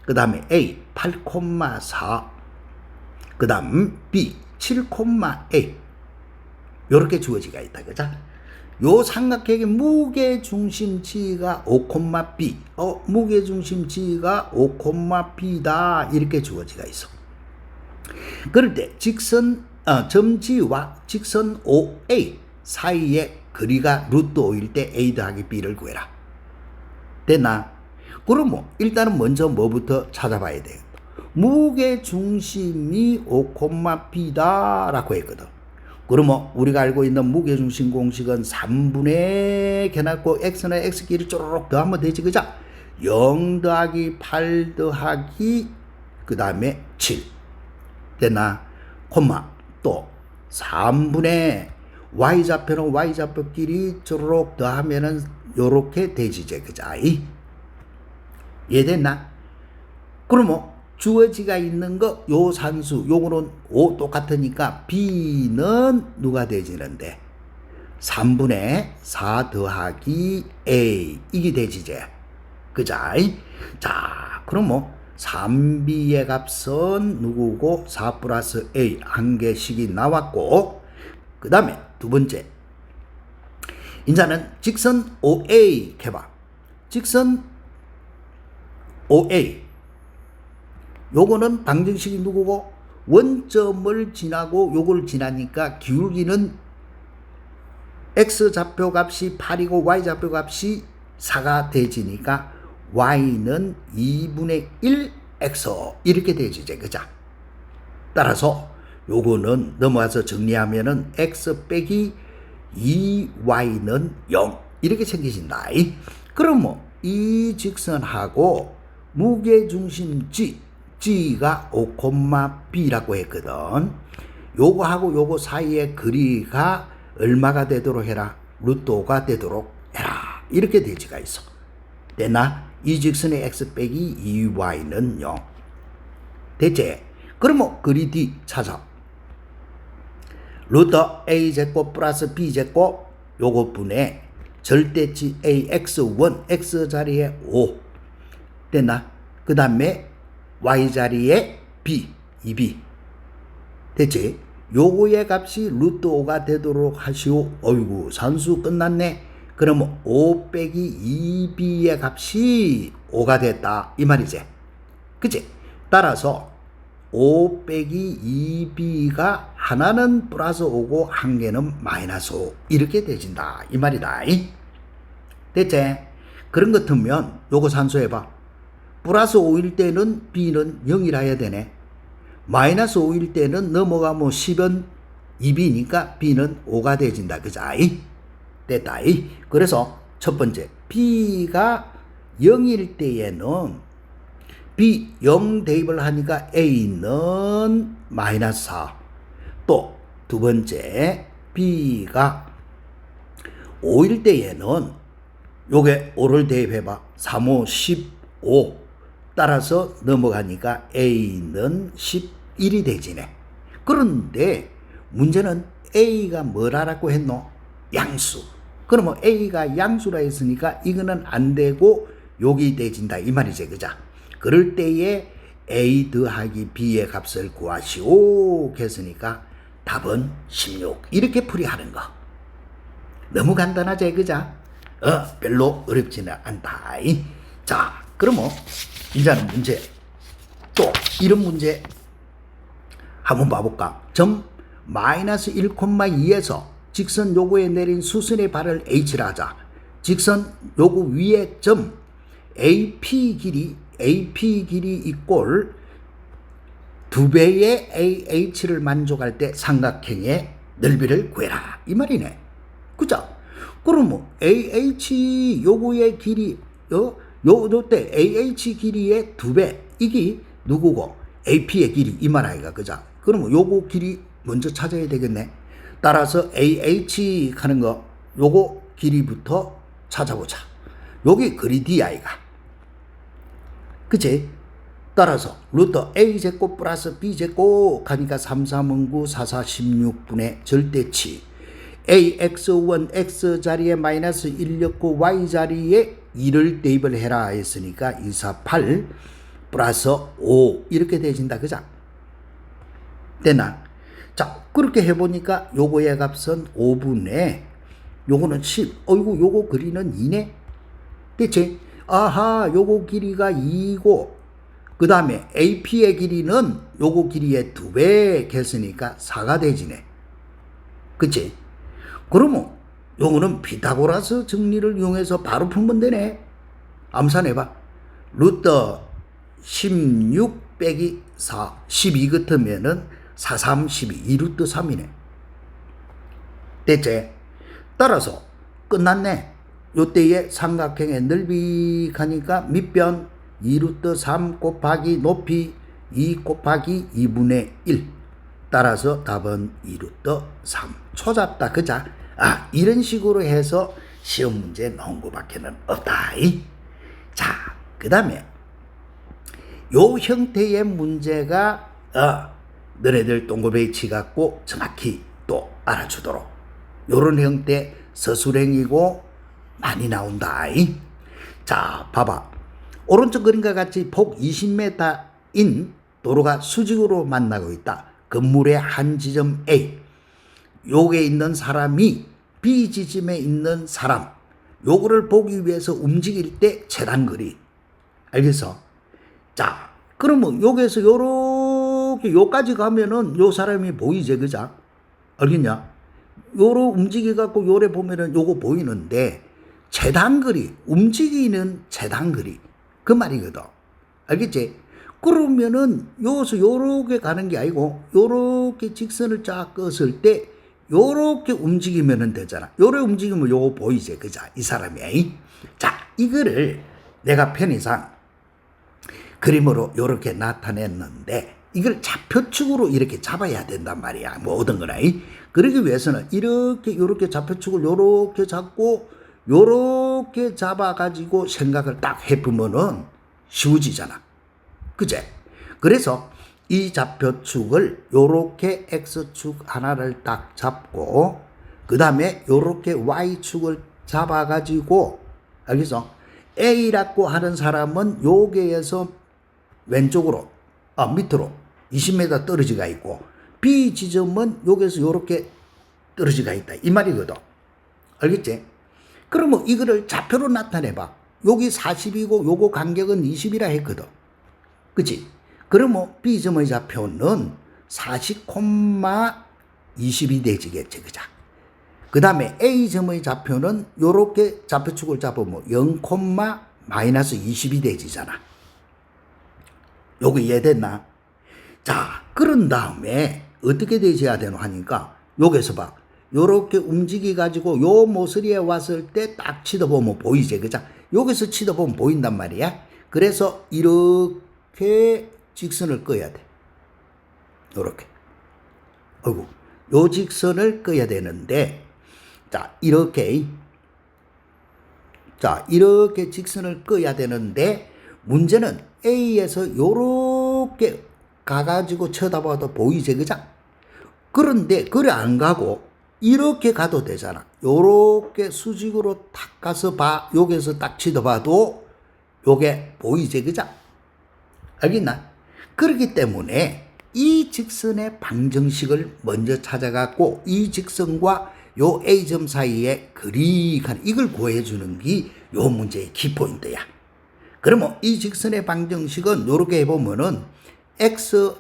[SPEAKER 1] 그 다음에 A 8,4 그 다음 B 7,A 요렇게 주어지가 있다. 그자? 요 삼각형의 무게중심치가 5,B 무게중심치가 5,B다 이렇게 주어지가 있어. 그럴 때 직선 점지와 직선 OA 사이의 거리가 루트 5일 때 A 더하기 B를 구해라. 됐나? 그러면 일단은 먼저 뭐부터 찾아봐야 돼. 무게중심이 5,B다 라고 했거든. 그러면 우리가 알고 있는 무게중심 공식은 3분의 해놨고 x는 x끼리 쪼르륵 더하면 되지. 그자? 0 더하기 8 더하기 그 다음에 7 됐나? 콤마 또 3분의 y좌표는 y좌표끼리 쪼르륵 더하면은 요렇게 되지제 그자? 이해됐나? 그러면 주어지가 있는 거 요 산수 요거는 O 똑같으니까 B는 누가 되지는데 3분의 4 더하기 A 이게 되지제 그자? 자 그러면 3B의 값은 누구고 4 플러스 A 한 개씩이 나왔고 그 다음에 두 번째 이제는 직선 OA 해봐. 직선 OA 요거는 방정식이 누구고 원점을 지나고 요걸 지나니까 기울기는 X좌표 값이 8이고 Y좌표 값이 4가 되지니까 Y는 2분의 1 X 이렇게 되지제 그자? 따라서 요거는 넘어가서 정리하면은 X 빼기 2Y는 0 이렇게 생기신다. 그러면 이 직선하고 무게중심 G가 O, B라고 했거든. 요거하고 요거 사이의 거리가 얼마가 되도록 해라? 루트 5가 되도록 해라. 이렇게 되지가 있어. 됐나? 이 직선의 X 빼기 2Y는 0. 됐지? 그러면 거리 D 찾아. 루트 A제곱 플러스 B제곱 요거 분의 절대치 AX1 X 자리에 5 됐나? 그 다음에 Y 자리에 B 2B 됐지? 요거의 값이 루트 5가 되도록 하시오. 어이구 산수 끝났네. 그러면 5 빼기 2B의 값이 5가 됐다 이 말이지. 그치? 따라서 5 빼기 2B가 하나는 플러스 5고 한 개는 마이너스 5 이렇게 되진다 이 말이다. 됐지? 그런 것 같으면 요거 산수해봐. 플러스 5일 때는 B는 0이라 해야 되네. 마이너스 5일 때는 넘어가면 10은 2B니까 B는 5가 되진다 그자? 됐다. 그래서 첫 번째 B가 0일 때에는 B 0 대입을 하니까 A는 마이너스 4. 또 두 번째 B가 5일 때에는 요게 5를 대입해봐. 3, 5, 15 따라서 넘어가니까 A는 11이 되지네. 그런데 문제는 A가 뭐라고 했노? 양수. 그러면 A가 양수라 했으니까 이거는 안 되고 여기 되진다 이 말이지 그자? 그럴 때에 A 더하기 B의 값을 구하시오 했으니까 답은 16 이렇게 풀이하는 거. 너무 간단하지 그자? 별로 어렵지는 않다. 자 그러면 이제는 문제 또 이런 문제 한번 봐볼까? 점 마이너스 1,2에서 직선 요거에 내린 수선의 발을 H라 하자. 직선 요거 위에 점 AP 길이 이꼴 2배의 AH를 만족할 때 삼각형의 넓이를 구해라 이 말이네. 그죠? 그러면 AH 요거의 길이 요때 AH 길이의 2배 이게 누구고? AP의 길이 이 말 아이가 그죠? 그러면 요거 길이 먼저 찾아야 되겠네. 따라서 AH 하는 거 요거 길이부터 찾아보자. 여기 거리 D 아이가 그치? 따라서 루트 A제곱 플러스 B제곱 하니까 3, 3은 9, 4, 4, 16분의 절대치 AX1 X 자리에 마이너스 1 넣고 Y 자리에 2를 대입을 해라 했으니까 2, 4, 8 플러스 5 이렇게 되진다 그자? 됐나? 자 그렇게 해보니까 요거의 값은 5분의 요거는 10 어이구 요거 거리는 2네. 됐지? 아하 요거 길이가 2고 그 다음에 AP의 길이는 요거 길이의 2배 했으니까 4가 되지네. 그치? 그러면 요거는 피타고라스 정리를 이용해서 바로 풀면 되네. 암산해봐. 루트 16 빼기 4 12 같으면은 4, 3, 12 2루트 3이네. 됐지? 따라서 끝났네. 요때에 삼각형의 넓이 가니까 밑변 2루트 3 곱하기 높이 2 곱하기 2분의 1. 따라서 답은 2루트 3. 초잡다 그자. 이런 식으로 해서 시험 문제 나온 것밖에는 없다. 자, 그 다음에 요 형태의 문제가 너네들 동그라미 치갖고 정확히 또 알아주도록 요런 형태 서술형이고 많이 나온다. 자, 봐봐. 오른쪽 그림과 같이 폭 20m인 도로가 수직으로 만나고 있다. 건물의 한 지점 A. 요게 있는 사람이 B 지점에 있는 사람. 요거를 보기 위해서 움직일 때 재단거리. 알겠어? 자, 그러면 여기에서 요렇게 요까지 가면은 요 사람이 보이지, 그자? 알겠냐? 요로 움직여갖고 요래 보면은 요거 보이는데 재단거리, 움직이는 재단거리. 그 말이거든. 알겠지? 그러면은 여기서 요렇게 가는 게 아니고 요렇게 직선을 쫙 껐을 때 요렇게 움직이면 되잖아. 요렇게 움직이면 요거 보이지, 그자? 이 사람이. 자, 이거를 내가 편의상 그림으로 요렇게 나타냈는데 이걸 좌표축으로 이렇게 잡아야 된단 말이야. 뭐 어떤 거나. 그러기 위해서는 이렇게 요렇게 좌표축을 요렇게 잡고 요렇게 잡아가지고 생각을 딱 해보면은 쉬워지잖아. 그제? 그래서 이 좌표축을 요렇게 X축 하나를 딱 잡고 그 다음에 요렇게 Y축을 잡아가지고 알겠어? A라고 하는 사람은 여기에서 왼쪽으로 밑으로 20m 떨어지가 있고 B 지점은 여기에서 요렇게 떨어지가 있다. 이 말이거든. 알겠지? 그러면 이거를 좌표로 나타내봐. 여기 40이고 요거 간격은 20이라 했거든. 그치? 그러면 B점의 좌표는 40,20이 되지겠지. 그자? 그 다음에 A점의 좌표는 요렇게 좌표축을 잡으면 0,-20이 되지잖아. 요거 이해됐나? 자, 그런 다음에 어떻게 되셔야 되노 하니까 여기서 봐. 요렇게 움직여가지고 요 모서리에 왔을 때 딱 치다보면 보이지, 그자? 여기서 치다보면 보인단 말이야. 그래서 이렇게 직선을 꺼야 돼. 요렇게. 어이구, 요 직선을 꺼야 되는데, 자, 이렇게 직선을 꺼야 되는데, 문제는 A에서 요렇게 가가지고 쳐다봐도 보이지, 그자? 그런데, 그래 안 가고, 이렇게 가도 되잖아. 요렇게 수직으로 탁 가서 봐. 여기서 딱 치더봐도 요게 보이지, 그자? 알겠나? 그렇기 때문에 이 직선의 방정식을 먼저 찾아갖고 이 직선과 요 A점 사이에 그리간 이걸 구해주는 게 요 문제의 키포인트야. 그러면 이 직선의 방정식은 요렇게 해보면은 X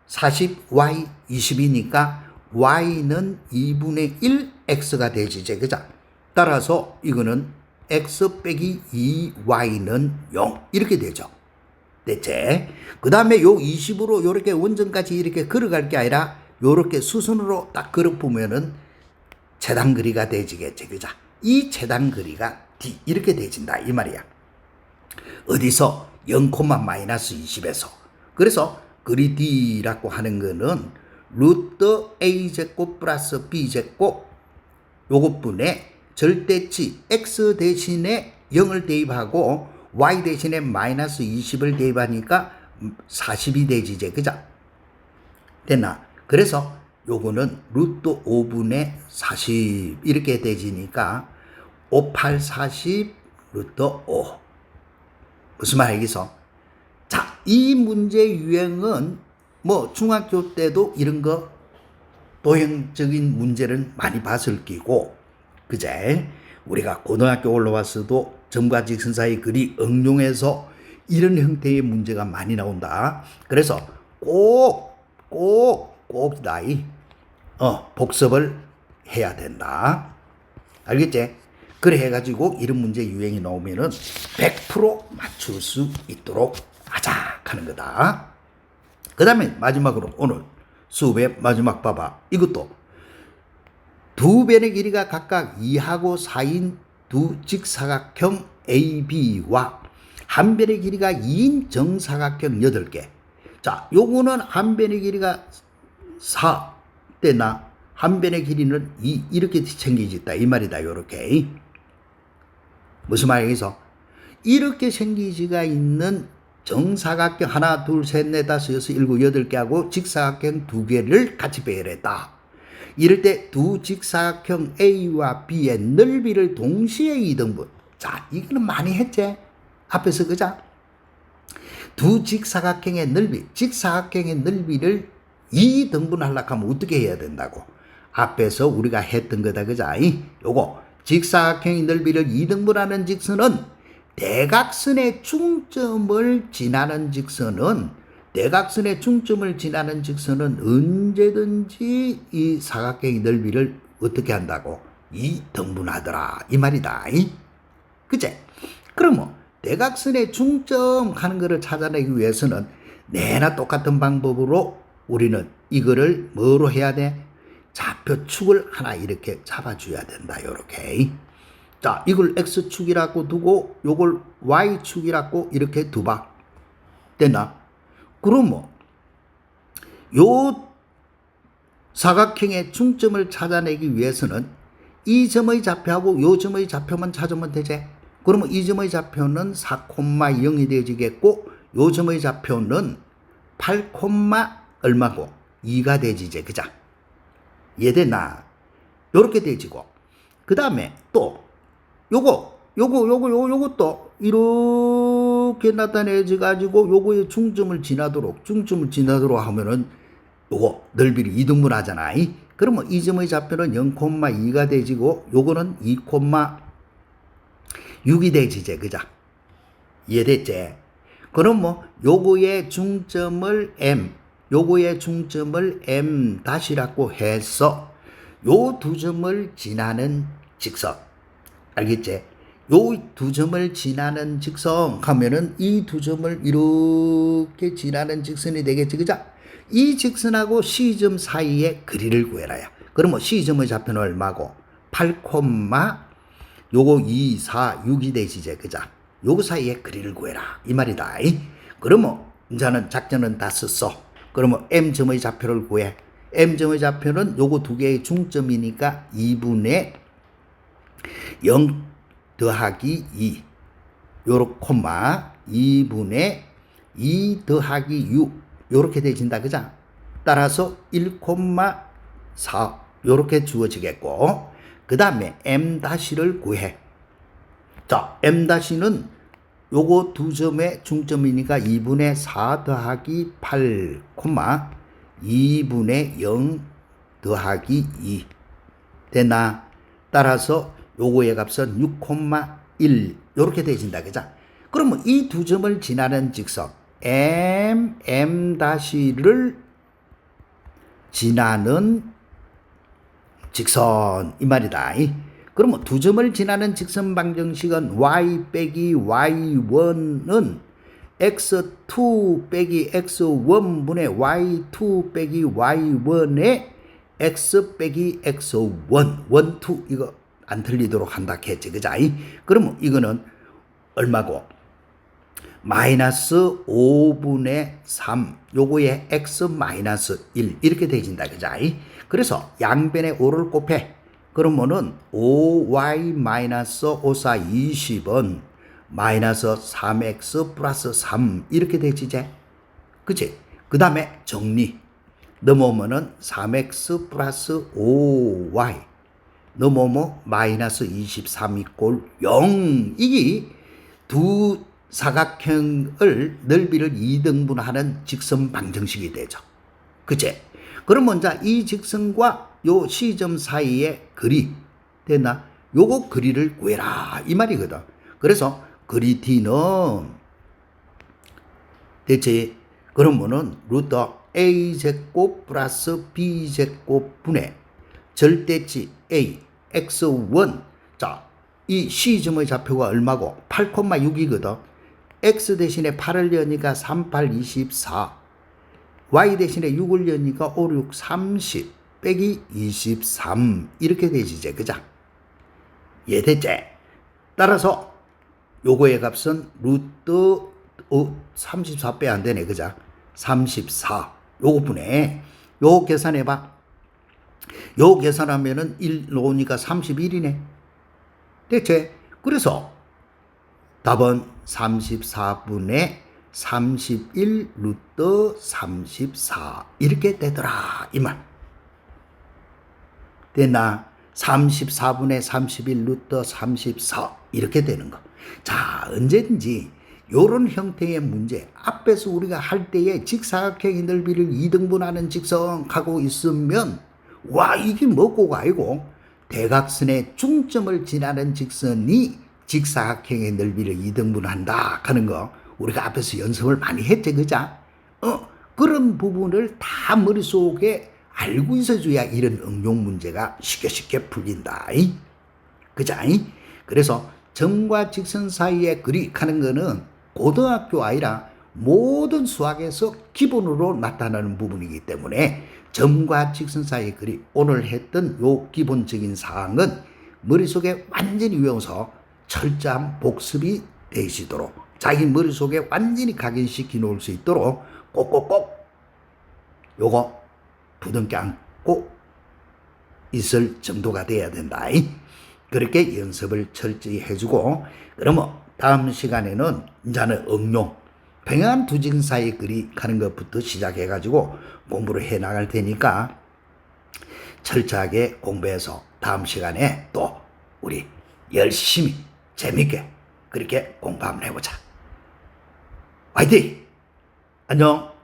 [SPEAKER 1] 40, Y 20이니까 Y는 2분의 1 X가 되지, 그자? 따라서 이거는 X 빼기 2Y는 0 이렇게 되죠. 됐지? 그 다음에 요 20으로 요렇게 원점까지 이렇게 걸어갈 게 아니라 요렇게 수순으로 딱 걸어보면은 재단거리가 되지겠지, 그자? 이 재단거리가 D 이렇게 되진다 이 말이야. 어디서? 0,-20에서. 그래서 거리 D라고 하는 거는 루트 A제곱 플러스 B제곱 요것분에 절대치 X 대신에 0을 대입하고 Y 대신에 마이너스 20을 대입하니까 40이 되지, 그자? 됐나? 그래서 요거는 루트 5분의 40 이렇게 되지니까 5, 8, 40 루트 5. 무슨 말 알겠어? 자, 이 문제 유형은 뭐 중학교 때도 이런 거 도형적인 문제를 많이 봤을 끼고, 그제? 우리가 고등학교 올라왔어도 점과 직선 사이 거리 응용해서 이런 형태의 문제가 많이 나온다. 그래서 꼭 나이 복습을 해야 된다. 알겠지? 그래 해가지고 이런 문제 유형이 나오면은 100% 맞출 수 있도록 하자 하는 거다. 그 다음에 마지막으로 오늘 수업의 마지막 봐봐. 이것도 두 변의 길이가 각각 2하고 4인 두 직사각형 AB와 한 변의 길이가 2인 정사각형 8개. 자, 요거는 한 변의 길이가 4 되나 한 변의 길이는 2 이렇게 생기지다 이 말이다. 요렇게. 무슨 말이겠어? 이렇게 생기지가 있는 정사각형 하나, 둘, 셋, 넷, 다섯, 여섯, 일곱, 여덟 개하고 직사각형 2개를 같이 배열했다. 이럴 때 두 직사각형 A와 B의 넓이를 동시에 2등분. 자, 이거는 많이 했지? 앞에서 그자? 두 직사각형의 넓이, 직사각형의 넓이를 2등분 하려고 하면 어떻게 해야 된다고? 앞에서 우리가 했던 거다, 그자? 요거, 직사각형의 넓이를 2등분하는 직선은 대각선의 중점을 지나는 직선은 언제든지 이 사각형의 넓이를 어떻게 한다고? 2등분하더라. 이 말이다. 그치? 그러면 대각선의 중점 하는 거를 찾아내기 위해서는 내나 똑같은 방법으로 우리는 이거를 뭐로 해야 돼? 좌표축을 하나 이렇게 잡아줘야 된다. 요렇게. 자, 이걸 X축이라고 두고 요걸 Y축이라고 이렇게 두봐. 됐나? 그러면 요 사각형의 중점을 찾아내기 위해서는 이 점의 좌표하고 요 점의 좌표만 찾으면 되지. 그러면 이 점의 좌표는 4,0이 되지겠고 요 점의 좌표는 8, 얼마고? 2가 되지제. 그자? 이해되나? 요렇게 되지고 그 다음에 또 요것도 이렇게 나타내지 가지고 요거의 중점을 지나도록 하면은 요거 넓이를 2등분 하잖아. 그러면 이 점의 좌표는 0,2가 되지고 요거는 2,6이 되지제. 그자? 이해됐지? 그럼 뭐 요거의 중점을 M 다시라고 해서 요 두 점을 지나는 직선. 알겠지? 요 두 점을 지나는 직선 하면은 이 두 점을 이렇게 지나는 직선이 되겠지. 그자? 이 직선하고 C점 사이에 거리를 구해라야. 그러면 C점의 좌표는 얼마고? 8, 요거 2, 4, 6이 되지제. 그자? 요거 사이에 거리를 구해라. 이 말이다. 그러면 이제는 작전은 다 썼어. 그러면 M점의 좌표를 구해. M점의 좌표는 요거 두 개의 중점이니까 2분의 0 더하기 2 요렇게 2분의 2 더하기 6 요렇게 되진다. 그자? 따라서 1,4 요렇게 주어지겠고 그 다음에 M-를 구해. 자, M-는 요거 두 점의 중점이니까 2분의 4 더하기 8, 2분의 0 더하기 2 되나? 따라서 요거의 값은 6,1 요렇게 되진다. 그자? 그러면 이 두 점을 지나는 직선 M-를 지나는 직선 이 말이다. 그러면 두 점을 지나는 직선 방정식은 y 빼기 y1은 x2 빼기 x1분의 y2 빼기 y1의 x 빼기 x1 1, 2 이거 안 틀리도록 한다 했지. 그자? 그러면 이거는 얼마고? 마이너스 5분의 3 요거에 x 마이너스 1 이렇게 되진다. 그자? 그래서 양변에 5를 곱해. 그러면은 5y 마이너스 5사 20은 마이너스 3x 플러스 3 이렇게 되지제. 그치? 그 다음에 정리 넘어오면은 3x 플러스 5y 넘어오면 마이너스 23 이꼴 0 이게 두 사각형을 넓이를 2등분하는 직선 방정식이 되죠. 그치? 그러면 이제 이 직선과 요 C점 사이의 거리 됐나? 요거 거리를 구해라 이 말이거든. 그래서 거리 T는 대체 그러면은 루트 A제곱 플러스 B제곱 분의 절대치 A X1 자, 이 C점의 좌표가 얼마고? 8,6이거든. X 대신에 8을 여니까 3, 8, 24 Y 대신에 6을 여니까 5, 6, 30 빼기 23 이렇게 되지. 그자? 이해됐지? 따라서 요거의 값은 루트 34 빼 안 되네. 그자? 34. 요거분에 요 계산해봐. 요 계산하면은 1 놓으니까 31이네. 대체 그래서 답은 34분의 31 루트 34 이렇게 되더라 이 말. 됐나? 34분의 31 루트 34 이렇게 되는 거. 자, 언제든지 요런 형태의 문제 앞에서 우리가 할 때에 직사각형의 넓이를 2등분하는 직선 하고 있으면 와 이게 뭐고가 아니고 대각선의 중점을 지나는 직선이 직사각형의 넓이를 2등분한다 하는 거 우리가 앞에서 연습을 많이 했지 그자? 그런 부분을 다 머릿속에 알고 있어줘야 이런 응용 문제가 쉽게 풀린다. 그자? 그래서 점과 직선 사이에 그릭하는 거는 고등학교 아이라 모든 수학에서 기본으로 나타나는 부분이기 때문에 점과 직선 사이의 그릭 오늘 했던 요 기본적인 사항은 머릿속에 완전히 외워서 철저한 복습이 되시도록 자기 머릿속에 완전히 각인시켜 놓을 수 있도록 꼭꼭꼭 요거 부둥켜 안고 있을 정도가 돼야 된다. 그렇게 연습을 철저히 해주고 그러면 다음 시간에는 이제는 응용 평행한 두 직선 사이 그릭하는 것부터 시작해가지고 공부를 해나갈 테니까 철저하게 공부해서 다음 시간에 또 우리 열심히 재밌게 그렇게 공부 한번 해보자. 화이팅! 안녕!